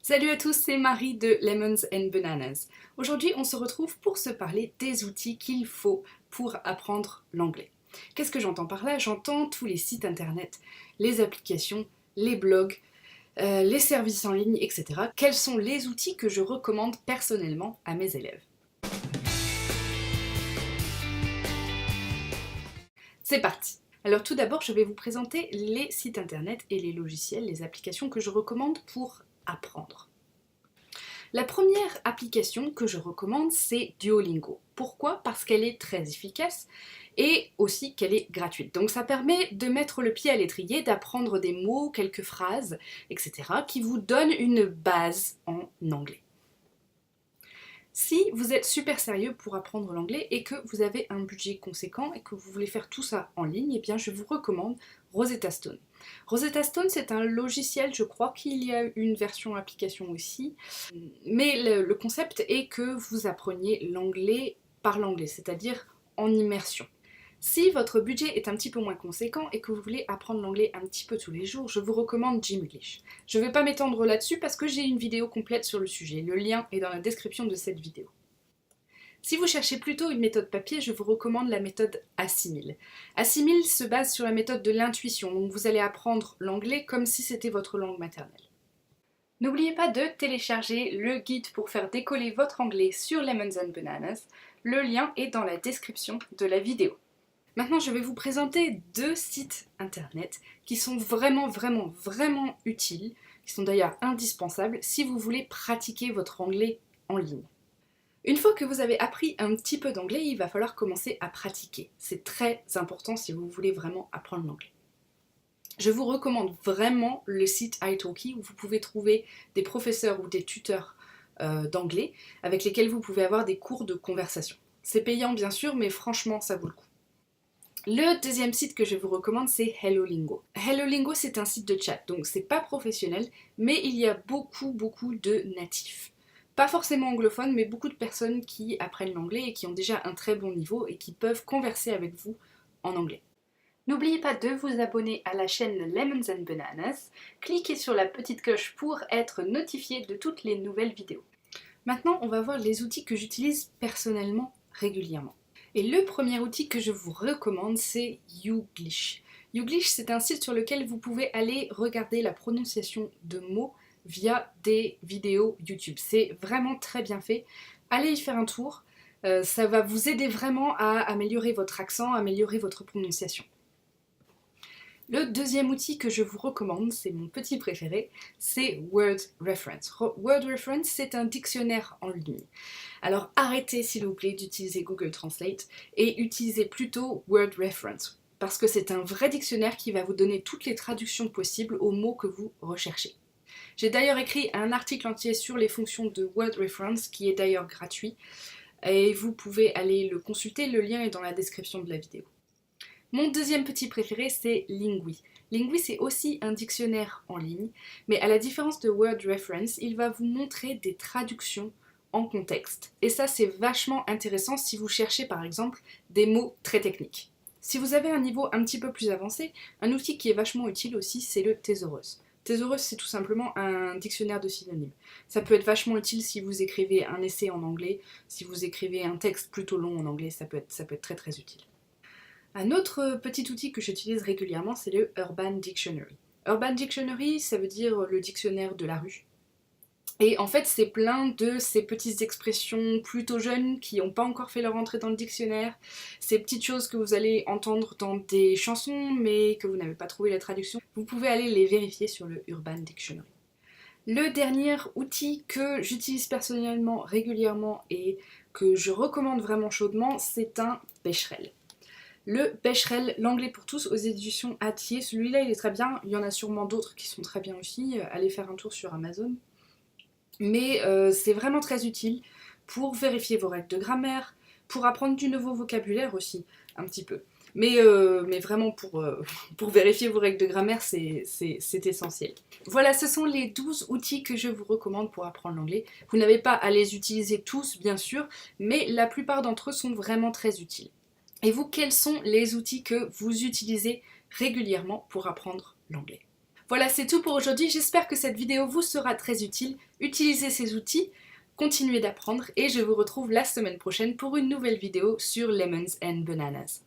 Salut à tous, c'est Marie de Lemons and Bananas. Aujourd'hui, on se retrouve pour se parler des outils qu'il faut pour apprendre l'anglais. Qu'est-ce que j'entends par là? J'entends tous les sites internet, les applications, les blogs, les services en ligne, etc. Quels sont les outils que je recommande personnellement à mes élèves? C'est parti! Alors tout d'abord, je vais vous présenter les sites internet et les logiciels, les applications que je recommande pour apprendre. La première application que je recommande, c'est Duolingo. Pourquoi? Parce qu'elle est très efficace et aussi qu'elle est gratuite. Donc ça permet de mettre le pied à l'étrier, d'apprendre des mots, quelques phrases, etc. qui vous donnent une base en anglais. Si vous êtes super sérieux pour apprendre l'anglais et que vous avez un budget conséquent et que vous voulez faire tout ça en ligne, eh bien je vous recommande Rosetta Stone. Rosetta Stone, c'est un logiciel, je crois qu'il y a une version application aussi, mais le concept est que vous appreniez l'anglais par l'anglais, c'est-à-dire en immersion. Si votre budget est un petit peu moins conséquent et que vous voulez apprendre l'anglais un petit peu tous les jours, je vous recommande Gymglish. Je ne vais pas m'étendre là-dessus parce que j'ai une vidéo complète sur le sujet. Le lien est dans la description de cette vidéo. Si vous cherchez plutôt une méthode papier, je vous recommande la méthode Assimil. Assimil se base sur la méthode de l'intuition, donc vous allez apprendre l'anglais comme si c'était votre langue maternelle. N'oubliez pas de télécharger le guide pour faire décoller votre anglais sur Lemons and Bananas. Le lien est dans la description de la vidéo. Maintenant, je vais vous présenter deux sites internet qui sont vraiment utiles, qui sont d'ailleurs indispensables si vous voulez pratiquer votre anglais en ligne. Une fois que vous avez appris un petit peu d'anglais, il va falloir commencer à pratiquer. C'est très important si vous voulez vraiment apprendre l'anglais. Je vous recommande vraiment le site italki où vous pouvez trouver des professeurs ou des tuteurs d'anglais avec lesquels vous pouvez avoir des cours de conversation. C'est payant bien sûr, mais franchement ça vaut le coup. Le deuxième site que je vous recommande, c'est HelloLingo. HelloLingo, c'est un site de chat, donc c'est pas professionnel, mais il y a beaucoup de natifs. Pas forcément anglophones, mais beaucoup de personnes qui apprennent l'anglais et qui ont déjà un très bon niveau et qui peuvent converser avec vous en anglais. N'oubliez pas de vous abonner à la chaîne Lemons and Bananas, cliquez sur la petite cloche pour être notifié de toutes les nouvelles vidéos. Maintenant, on va voir les outils que j'utilise personnellement régulièrement. Et le premier outil que je vous recommande, c'est Youglish. Youglish, c'est un site sur lequel vous pouvez aller regarder la prononciation de mots via des vidéos YouTube. C'est vraiment très bien fait. Allez y faire un tour. Ça va vous aider vraiment à améliorer votre accent, améliorer votre prononciation. Le deuxième outil que je vous recommande, c'est mon petit préféré, c'est Word Reference. Word Reference, c'est un dictionnaire en ligne. Alors arrêtez s'il vous plaît d'utiliser Google Translate et utilisez plutôt Word Reference parce que c'est un vrai dictionnaire qui va vous donner toutes les traductions possibles aux mots que vous recherchez. J'ai d'ailleurs écrit un article entier sur les fonctions de Word Reference qui est d'ailleurs gratuit et vous pouvez aller le consulter, le lien est dans la description de la vidéo. Mon deuxième petit préféré, c'est Lingui. Lingui, c'est aussi un dictionnaire en ligne, mais à la différence de Word Reference, il va vous montrer des traductions en contexte. Et ça, c'est vachement intéressant si vous cherchez, par exemple, des mots très techniques. Si vous avez un niveau un petit peu plus avancé, un outil qui est vachement utile aussi, c'est le Thesaurus. Thesaurus, c'est tout simplement un dictionnaire de synonymes. Ça peut être vachement utile si vous écrivez un essai en anglais, si vous écrivez un texte plutôt long en anglais, ça peut être très utile. Un autre petit outil que j'utilise régulièrement, c'est le Urban Dictionary. Urban Dictionary, ça veut dire le dictionnaire de la rue. Et en fait, c'est plein de ces petites expressions plutôt jeunes qui n'ont pas encore fait leur entrée dans le dictionnaire, ces petites choses que vous allez entendre dans des chansons, mais que vous n'avez pas trouvé la traduction. Vous pouvez aller les vérifier sur le Urban Dictionary. Le dernier outil que j'utilise personnellement régulièrement et que je recommande vraiment chaudement, c'est un Becherel. Le Becherel, l'anglais pour tous aux éditions Hatier, celui-là il est très bien, il y en a sûrement d'autres qui sont très bien aussi, allez faire un tour sur Amazon. Mais c'est vraiment très utile pour vérifier vos règles de grammaire, pour apprendre du nouveau vocabulaire aussi, un petit peu. Mais vraiment pour vérifier vos règles de grammaire, c'est essentiel. Voilà, ce sont les 12 outils que je vous recommande pour apprendre l'anglais. Vous n'avez pas à les utiliser tous, bien sûr, mais la plupart d'entre eux sont vraiment très utiles. Et vous, quels sont les outils que vous utilisez régulièrement pour apprendre l'anglais? Voilà, c'est tout pour aujourd'hui. J'espère que cette vidéo vous sera très utile. Utilisez ces outils, continuez d'apprendre et je vous retrouve la semaine prochaine pour une nouvelle vidéo sur Lemons and Bananas.